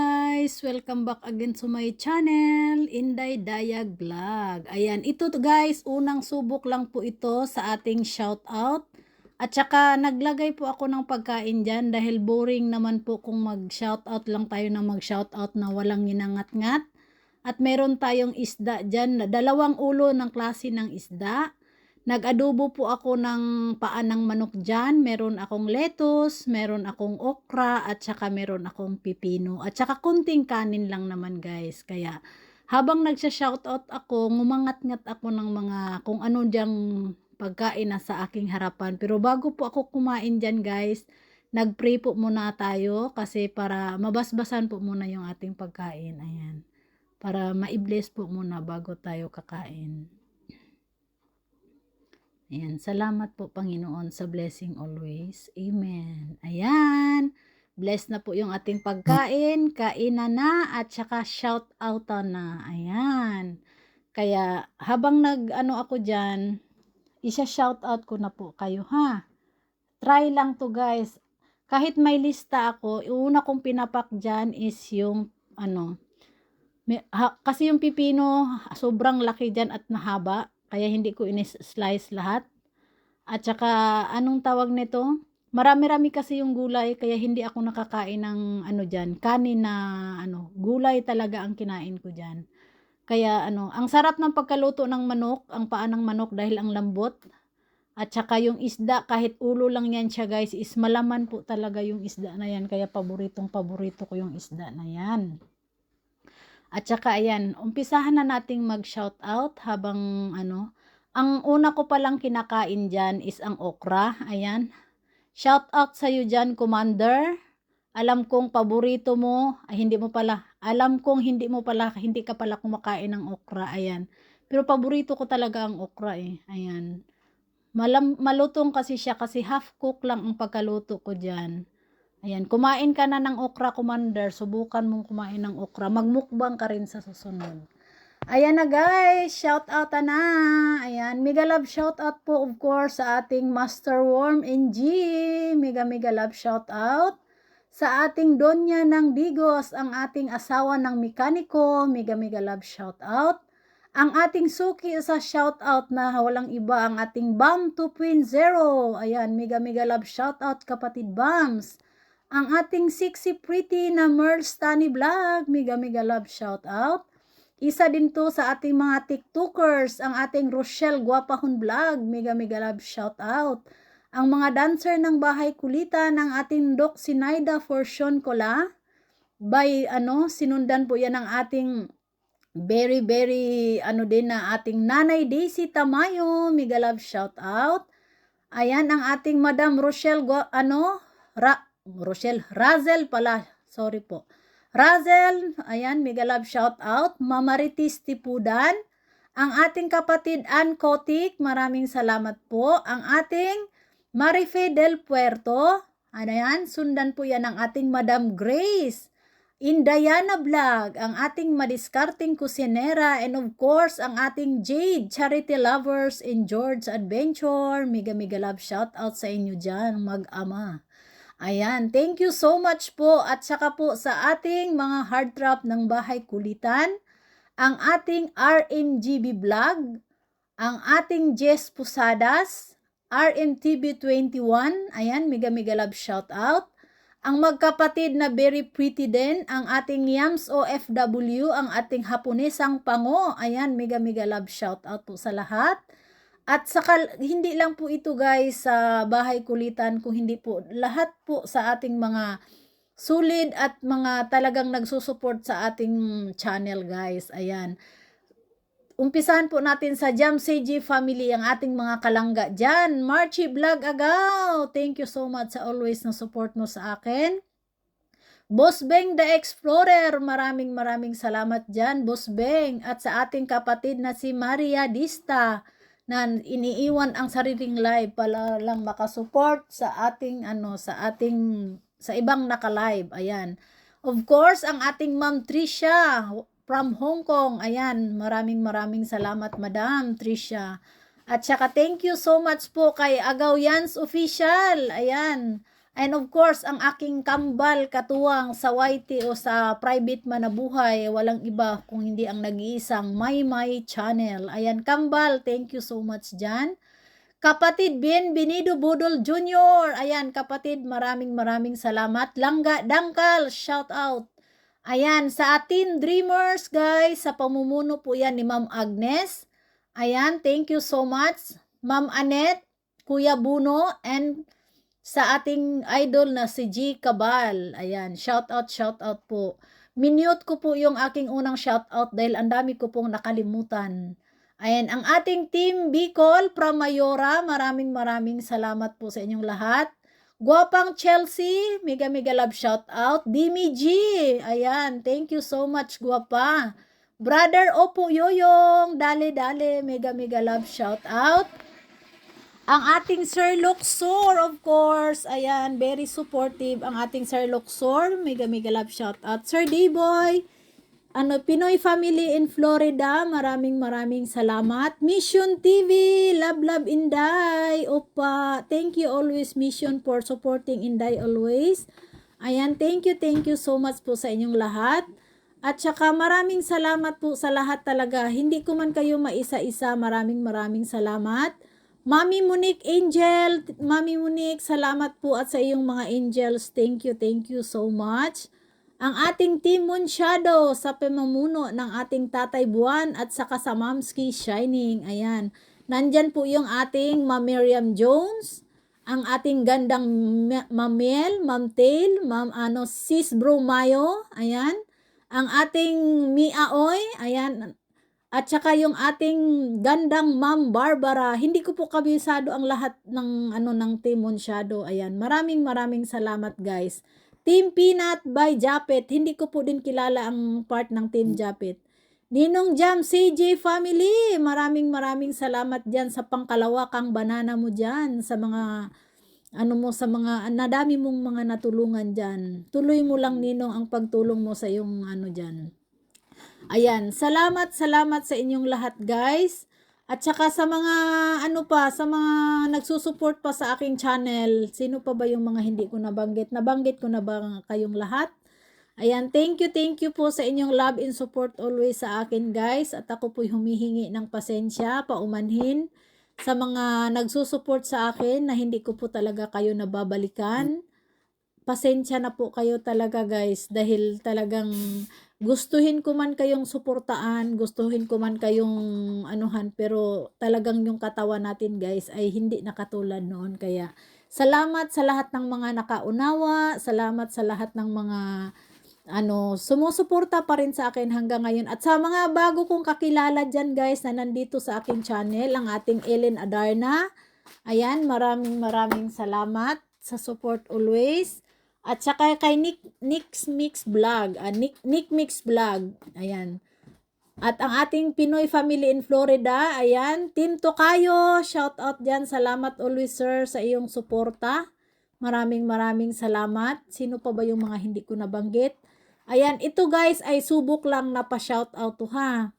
guys! Welcome back again to my channel, Inday Dayag Vlog. Ayan, ito guys, unang subok lang po ito sa ating shoutout. At saka naglagay po ako ng pagkain dyan dahil boring naman po kung mag-shoutout lang tayo na mag-shoutout na walang ginangat-ngat. At meron tayong isda dyan, dalawang ulo ng klase ng isda. Nag-adobo po ako ng paa ng manok dyan. Meron akong lettuce, meron akong okra, at saka meron akong pipino. At saka kunting kanin lang naman guys. Kaya habang nagsha-shoutout ako, ngumangat-ngat ako ng mga kung ano dyang pagkain na sa aking harapan. Pero bago po ako kumain dyan guys, nag-pray po muna tayo kasi para mabasbasan po muna yung ating pagkain. Ayan. Para ma-bless po muna bago tayo kakain. Ayan, salamat po Panginoon sa blessing always. Amen. Ayan, bless na po yung ating pagkain, kainan na at saka shout out na. Ayan. Kaya habang nag-ano ako dyan, isa-shout out ko na po kayo ha. Try lang to guys. Kahit may lista ako, una kong pinapak dyan is yung kasi yung pipino sobrang laki dyan at mahaba. Kaya hindi ko in-slice lahat. At saka, anong tawag nito? Marami-rami kasi yung gulay, kaya hindi ako nakakain ng dyan, kanin na gulay talaga ang kinain ko dyan. Kaya ang sarap ng pagkaluto ng manok, ang paa ng manok dahil ang lambot. At saka yung isda, kahit ulo lang yan siya guys, is malaman po talaga yung isda na yan. Kaya paboritong paborito ko yung isda na yan. At saka ayan, umpisahan na nating mag-shout out habang ang una ko palang kinakain dyan is ang okra. Ayan. Shout out sa iyo dyan, Commander. Alam kong paborito mo, hindi ka pala kumakain ng okra. Ayan. Pero paborito ko talaga ang okra eh. Ayan. Malutong kasi siya kasi half cook lang ang pagkaluto ko dyan. Ayan, kumain ka na ng okra, Commander. Subukan mong kumain ng okra. Magmukbang ka rin sa susunod. Ayan na guys, shout out na. Ayan, mega love shout out po of course sa ating Master Worm NG. Mega love shout out. Sa ating Donya ng Digos, ang ating asawa ng mekaniko. Mega love shout out. Ang ating Suki sa shout out na walang iba, ang ating Bam 2.0. Ayan, mega love shout out kapatid Bams. Ang ating sexy pretty na Merl Stani Vlog, mega love shout out. Isa din to sa ating mga TikTokers, ang ating Rochelle Guapahon Vlog, mega love shout out. Ang mga dancer ng Bahay Kulitan, ng ating Doc Sinaida for Sean Cola, by sinundan po yan ng ating very din na ating Nanay Daisy Tamayo, mega love shout out. Ayan ang ating Madam Rochelle Razel pala, sorry po. Razel, ayan, mega love shout out. Mamaritis Tipudan, ang ating kapatid Ann Kotik, maraming salamat po. Ang ating Marife del Puerto, ayan, sundan po yan ang ating Madam Grace. Indayana Vlog, ang ating madiskarting kusinera, and of course, ang ating Jade Charity Lovers in George Adventure, mega love shout out sa inyo dyan, mag-ama. Ayan, thank you so much po at saka po sa ating mga heartthrob ng Bahay Kulitan, ang ating RMGB Vlog, ang ating Jess Pusadas, RMTV21, ayan, mega love shout out. Ang magkapatid na very pretty din, ang ating Yams OFW, ang ating Haponesang Pango, ayan, mega love shout out po sa lahat. At saka, hindi lang po ito guys sa Bahay Kulitan, kung hindi po lahat po sa ating mga solid at mga talagang nagsusupport sa ating channel guys. Ayan. Umpisahan po natin sa Jam CG family, ang ating mga kalangga dyan. Marchie Vlog Agaw, thank you so much sa always na support mo sa akin. Boss Beng the Explorer, maraming salamat dyan, Boss Beng. At sa ating kapatid na si Maria Dista, na iniiwan ang sariling live para lang makasupport sa ating sa ibang naka-live. Ayan. Of course, ang ating Ma'am Trisha from Hong Kong. Ayan, maraming salamat Madam Trisha. At saka thank you so much po kay Agaw Yans Official. Ayan. And of course, ang aking kambal katuwang sa YT o sa private man na buhay, walang iba kung hindi ang nag-iisang My Channel. Ayan, kambal, thank you so much dyan. Kapatid Bienvenido Budol Jr. Ayan, kapatid, maraming salamat. Langga Dangkal, shout out. Ayan, sa atin Dreamers, guys, sa pamumuno po yan ni Ma'am Agnes. Ayan, thank you so much. Ma'am Annette, Kuya Buno, and sa ating idol na si G Cabal. Ayan, shout out po. Minute ko po yung aking unang shout out dahil ang dami ko pong nakalimutan. Ayan, ang ating team Bicol from Mayora, maraming salamat po sa inyong lahat. Guwapang Chelsea, mega love shout out. Dimi G, ayan, thank you so much, guwapa. Brother Opo Yoyong, dale, mega love shout out. Ang ating Sir Luxor, of course, ayan, very supportive ang ating Sir Luxor, mega love shout out. Sir D-Boy, Pinoy Family in Florida, maraming salamat. Mission TV, love Inday, opa, thank you always Mission for supporting Inday always. Ayan, thank you so much po sa inyong lahat. At saka maraming salamat po sa lahat talaga. Hindi ko man kayo maisa-isa, maraming salamat. Mami Monique Angel, Mami Monique, salamat po at sa iyong mga angels. Thank you so much. Ang ating Team Moon Shadow sa pamumuno ng ating Tatay Buwan at saka sa Mamski Shining. Ayan. Nandyan po yung ating Ma'am Miriam Jones, ang ating gandang Ma'am Mel, Ma'am Tail, Sis Bro Mayo. Ayan. Ang ating Mia Oy, ayan. At saka yung ating gandang Ma'am Barbara, hindi ko po kabisado ang lahat ng ng Team Moon Shadow. Ayan, maraming salamat guys. Team Peanut by Japet, hindi ko po din kilala ang part ng Team Japet. Ninong Jam CJ Family, maraming salamat diyan sa pangkalawakang banana mo diyan, sa mga sa mga nadami mong mga natulungan diyan. Tuloy mo lang Ninong ang pagtulong mo sa yung diyan. Ayan, salamat sa inyong lahat guys. At saka sa mga sa mga nagsusupport pa sa aking channel, sino pa ba yung mga hindi ko nabanggit? Nabanggit ko na ba kayong lahat? Ayan, thank you po sa inyong love and support always sa akin guys. At ako po'y humihingi ng pasensya, paumanhin sa mga nagsusupport sa akin na hindi ko po talaga kayo nababalikan. Pasensya na po kayo talaga guys dahil talagang gustuhin ko man kayong suportaan, gustuhin ko man kayong pero talagang yung katawan natin guys ay hindi nakatulad noon. Kaya salamat sa lahat ng mga nakaunawa, salamat sa lahat ng mga sumusuporta pa rin sa akin hanggang ngayon. At sa mga bago kong kakilala dyan guys na nandito sa aking channel, ang ating Ellen Adarna, ayan, maraming salamat sa support always. At saka kay Nick Mix Vlog, Nick Mix Vlog, ayan. At ang ating Pinoy Family in Florida, ayan, Team Tokayo, shout out dyan, salamat always sir sa iyong suporta. Maraming salamat. Sino pa ba yung mga hindi ko nabanggit? Ayan, ito guys ay subok lang na pa-shout out to ha.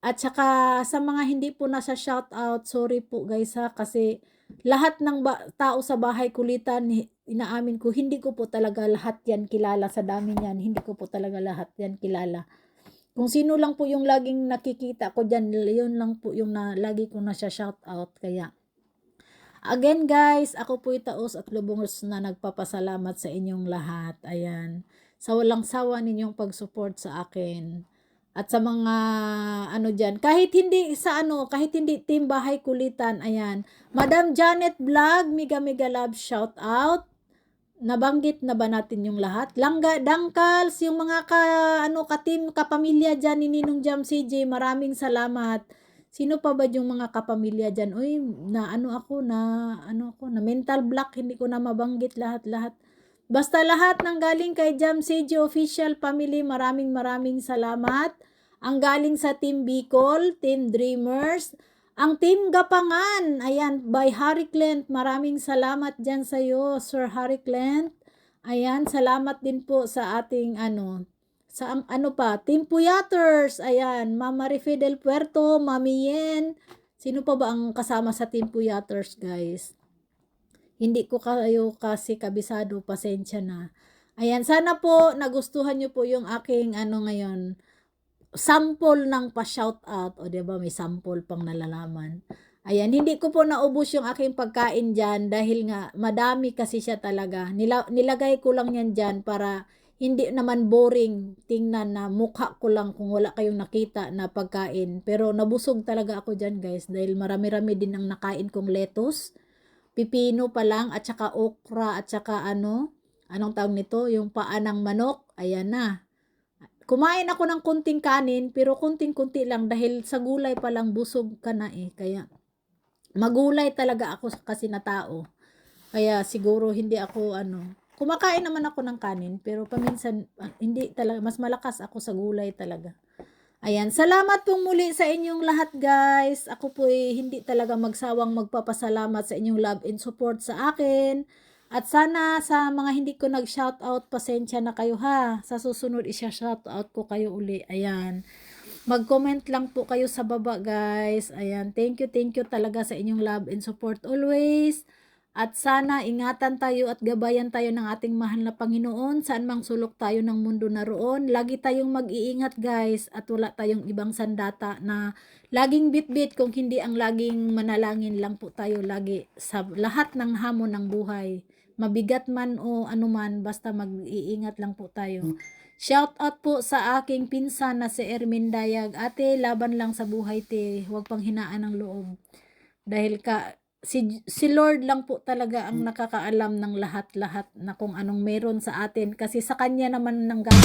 At saka sa mga hindi po nasa shout out, sorry po guys ha, kasi lahat ng tao sa bahay kulitan, inaamin ko, hindi ko po talaga lahat yan kilala sa dami niyan. Hindi ko po talaga lahat yan kilala. Kung sino lang po yung laging nakikita ko dyan, yun lang po yung lagi ko na siya shout out. Kaya, again guys, ako po taos at lubos na nagpapasalamat sa inyong lahat. Ayan. Sa walang sawa ninyong pag-support sa akin. At sa mga dyan, kahit hindi Team Bahay Kulitan, ayan. Madam Janet Vlog, mega love shout out. Nabanggit na ba natin yung lahat? Langga Dangkals, yung mga ka-team, kapamilya dyan ni Ninong Jam CJ, maraming salamat. Sino pa ba yung mga kapamilya dyan? Uy, na mental block, hindi ko na mabanggit lahat. Basta lahat ng galing kay Jam CJ Official Family, maraming salamat. Ang galing sa Team Bicol, Team Dreamers, ang Team Gapangan, ayan, by Harry Clint, maraming salamat dyan sa iyo, Sir Harry Clint. Ayan, salamat din po sa ating Team Puyaters, ayan, Mama Rife del Puerto, Mami Yen. Sino pa ba ang kasama sa Team Puyaters, guys? hindi ko kayo kasi kabisado, pasensya na. Ayan, sana po nagustuhan nyo po yung aking ano ngayon, sample ng pa-shoutout. O, diba, may sample pang nalalaman. Ayan, hindi ko po naubos yung aking pagkain dyan dahil nga madami kasi siya talaga. Nilagay ko lang yan dyan para hindi naman boring tingnan na mukha ko lang kung wala kayong nakita na pagkain. Pero nabusog talaga ako dyan guys dahil marami-rami din ang nakain kong lettuce, pipino pa lang at saka okra at saka anong tawag nito, yung paa ng manok. Ayan na. Kumain ako ng kunting kanin, pero kunting-kunti lang dahil sa gulay pa lang busog ka na eh. Kaya magulay talaga ako kasi na tao. Kaya siguro hindi ako kumakain naman ako ng kanin, pero paminsan hindi talaga, mas malakas ako sa gulay talaga. Ayan, salamat pong muli sa inyong lahat guys. Ako po hindi talaga magsawang magpapasalamat sa inyong love and support sa akin. At sana sa mga hindi ko nag-shoutout, pasensya na kayo ha. Sa susunod isya-shoutout ko kayo uli. Ayan. Mag-comment lang po kayo sa baba guys. Ayan. Thank you talaga sa inyong love and support always. At sana ingatan tayo at gabayan tayo ng ating mahal na Panginoon. Saan mang sulok tayo ng mundo na roon. Lagi tayong mag-iingat guys. At wala tayong ibang sandata na laging bit-bit kung hindi ang laging manalangin lang po tayo lagi sa lahat ng hamon ng buhay. Mabigat man o anuman, basta mag-iingat lang po tayo. Shout out po sa aking pinsan na si Ermin Dayag. Ate, laban lang sa buhay te. Huwag pang hinaan ng loob. Dahil si Lord lang po talaga ang nakakaalam ng lahat-lahat na kung anong meron sa atin. Kasi sa Kanya naman nang galing.